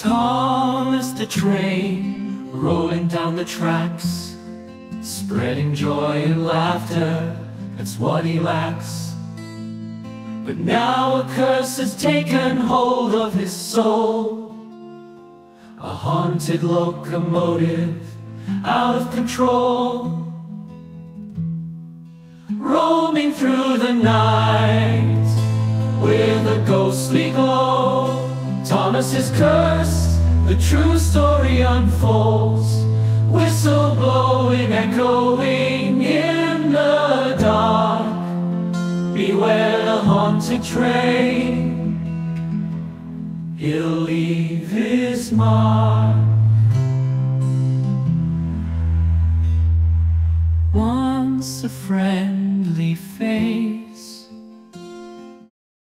Thomas the train, rolling down the tracks, spreading joy and laughter, that's what he lacks. But now a curse has taken hold of his soul, a haunted locomotive out of control, roaming through the night with a ghostly glow. Thomas is cursed, the true story unfolds, whistle blowing, echoing in the dark. Beware the haunted train, he'll leave his mark.